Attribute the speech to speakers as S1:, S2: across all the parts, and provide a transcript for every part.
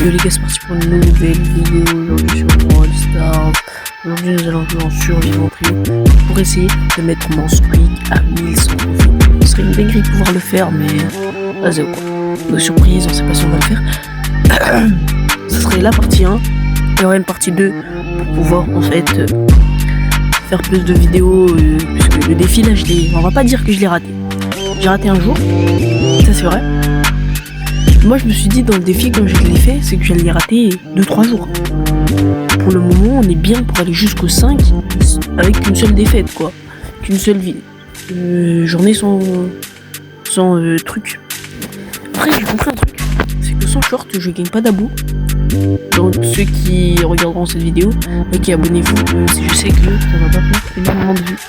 S1: Yo les gars, c'est parti pour une nouvelle vidéo aujourd'hui sur Brawl Stars. Aujourd'hui nous allons jouer en survivant trio pour essayer de mettre mon squeak à 1100 profits. Ce serait une dinguerie de pouvoir le faire, mais vas-y quoi. De surprise, on sait pas si on va le faire. Ça serait la partie 1. Il y aurait une partie 2 pour pouvoir en fait faire plus de vidéos puisque le défi là on va pas dire que je l'ai raté. J'ai raté un jour, ça c'est vrai. Moi je me suis dit dans le défi quand je l'ai fait, c'est que j'allais rater 2-3 jours. Pour le moment on est bien pour aller jusqu'au 5 avec une seule défaite quoi. Qu'une seule journée sans truc. Après j'ai compris un truc, c'est que sans short je gagne pas d'abos. Donc ceux qui regarderont cette vidéo, ok abonnez-vous, je sais que ça va pas faire énormément de vues.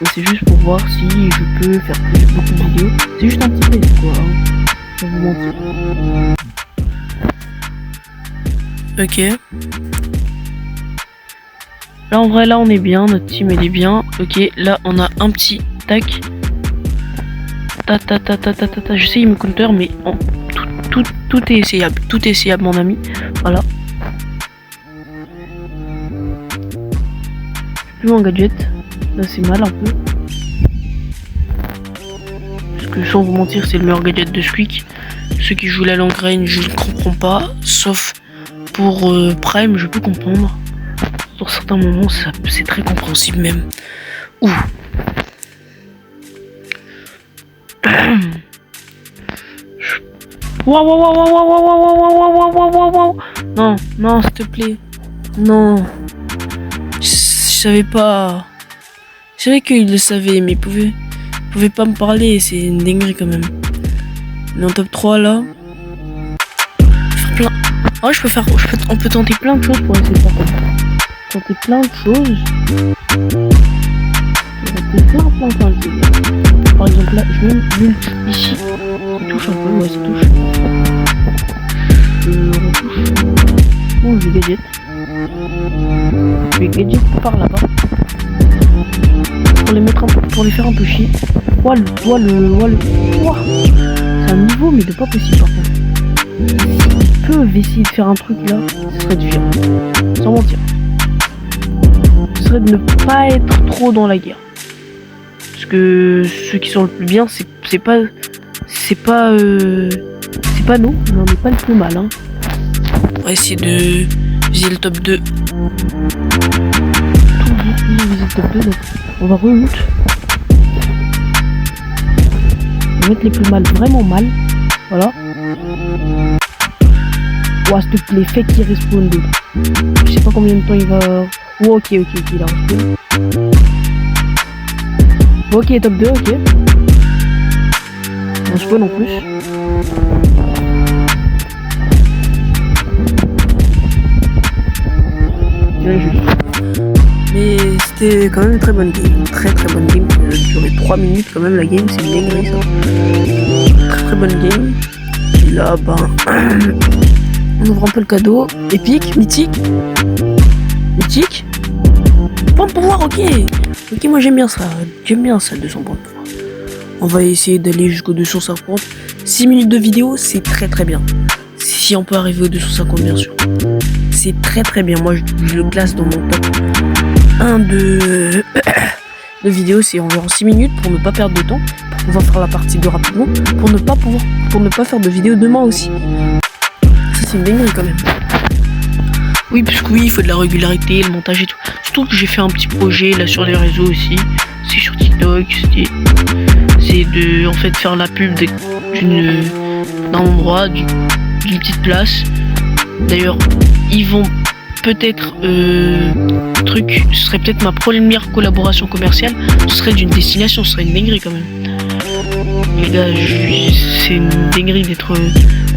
S1: Donc c'est juste pour voir si je peux faire beaucoup de vidéos. C'est juste un petit test quoi. Je vais vous mentir. Ok. Là en vrai là on est bien, notre team elle est bien. Ok, là on a un petit tac. Je sais il me counter mais tout est essayable. Tout est essayable mon ami. Voilà. Plus en gadget. Là c'est mal un peu. Parce que sans vous mentir c'est le meilleur gadget de Squeak. Ceux qui jouent la longue range je ne comprends pas. Sauf pour Prime je peux comprendre. Sur certains moments c'est très compréhensible même. Ouh. Waouh. Non s'il te plaît. Non. Je savais pas. Je savais qu'il le savait, mais il pouvait pas me parler, c'est une dinguerie quand même. Il est en top 3 là. Faire plein. Oh, on peut tenter plein de choses pour essayer de faire comme ça. Tenter plein de choses. Plein de choses. Par exemple là, je mets l'ult ici. Ça touche un peu, ouais ça touche. Je retouche. Bon, je vais gadget. Je vais gadget par là-bas. Pour les mettre un peu, pour les faire un peu chier. Ouah. C'est un niveau mais de pas possible par contre. S'ils peuvent essayer de faire un truc là, ce serait de faire. Sans mentir. Ce serait de ne pas être trop dans la guerre. Parce que ceux qui sont le plus bien, c'est pas nous, mais on n'est pas le plus mal hein. On va essayer de viser le top 2. Donc on va reloot. On va mettre les plus mal, vraiment mal. Voilà. Ouah, s'il te plaît, fais qu'il respawn d'autres. Je sais pas combien de temps il va. Oh, ok, il a respawn. Ok, top 2, ok. On spawn en plus. Mais c'était quand même une très bonne game. Très bonne game. Elle a duré 3 minutes quand même la game, c'est une dinguerie ça. Très bonne game. Et là, on ouvre un peu le cadeau. Épique, mythique. Point de pouvoir, ok. Ok, moi j'aime bien ça. 200 points de pouvoir. On va essayer d'aller jusqu'au 250. 6 minutes de vidéo, c'est très bien. Si on peut arriver au 250 bien sûr. C'est très bien. Moi je le classe dans mon top 1 de vidéo. C'est environ 6 minutes pour ne pas perdre de temps. Pour pouvoir faire la partie 2 rapidement. Pour ne pas faire de vidéo demain aussi. Ça c'est une dinguerie quand même. Oui, parce que oui, il faut de la régularité, le montage et tout. Surtout que j'ai fait un petit projet là sur les réseaux aussi. C'est sur TikTok. C'est de en fait faire la pub d'un endroit, d'une petite place. D'ailleurs, ils vont peut-être ce serait peut-être ma première collaboration commerciale. Ce serait d'une destination, ce serait une dinguerie quand même. Les gars, c'est une dinguerie d'être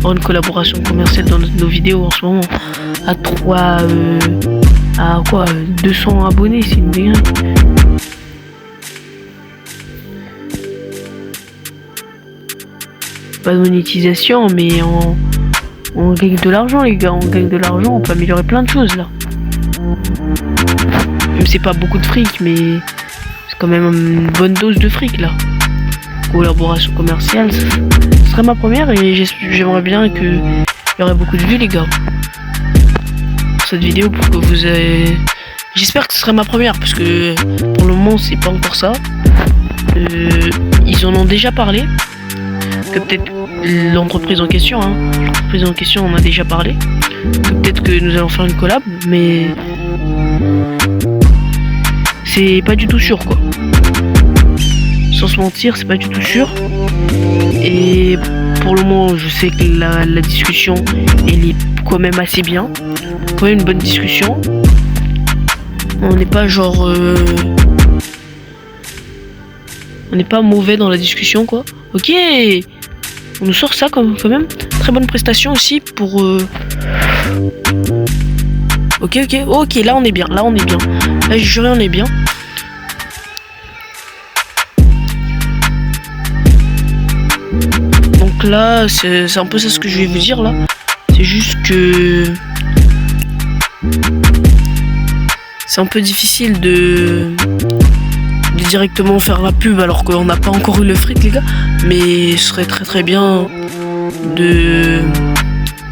S1: en une collaboration commerciale dans nos vidéos en ce moment. À 200 abonnés, c'est une dinguerie. Pas de monétisation, mais on gagne de l'argent les gars, on gagne de l'argent, on peut améliorer plein de choses là. Même c'est pas beaucoup de fric, mais c'est quand même une bonne dose de fric là. Collaboration commerciale, ce serait ma première et j'aimerais bien que Il y aurait beaucoup de vues, les gars. Pour cette vidéo, pour que vous ayez... J'espère que ce serait ma première, parce que pour le moment, c'est pas encore ça. Ils en ont déjà parlé. Que peut-être l'entreprise en question, l'entreprise en question en a déjà parlé. Que peut-être que nous allons faire une collab, mais c'est pas du tout sûr, quoi. Sans se mentir, c'est pas du tout sûr. Et pour le moment, je sais que la discussion, elle est quand même assez bien. Quand même une bonne discussion. On n'est pas genre... on n'est pas mauvais dans la discussion, quoi. Ok, on nous sort ça quand même. Très bonne prestation aussi pour... Ok, là on est bien. Là, je jure, on est bien. Donc là, c'est un peu ça ce que je vais vous dire là. C'est juste que... c'est un peu difficile de directement faire la pub alors qu'on n'a pas encore eu le fric, les gars. Mais ce serait très bien que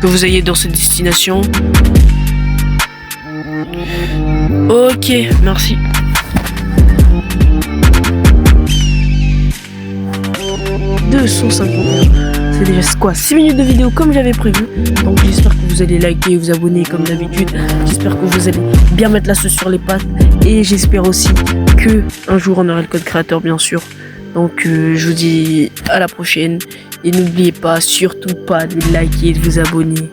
S1: vous ayez dans cette destination. Ok, merci. C'est déjà quoi, 6 minutes de vidéo comme j'avais prévu. Donc j'espère que vous allez liker, vous abonner comme d'habitude. J'espère que vous allez bien mettre la sauce sur les pattes. Et j'espère aussi que un jour on aura le code créateur, bien sûr. Donc je vous dis à la prochaine. Et n'oubliez pas, surtout pas de liker et de vous abonner.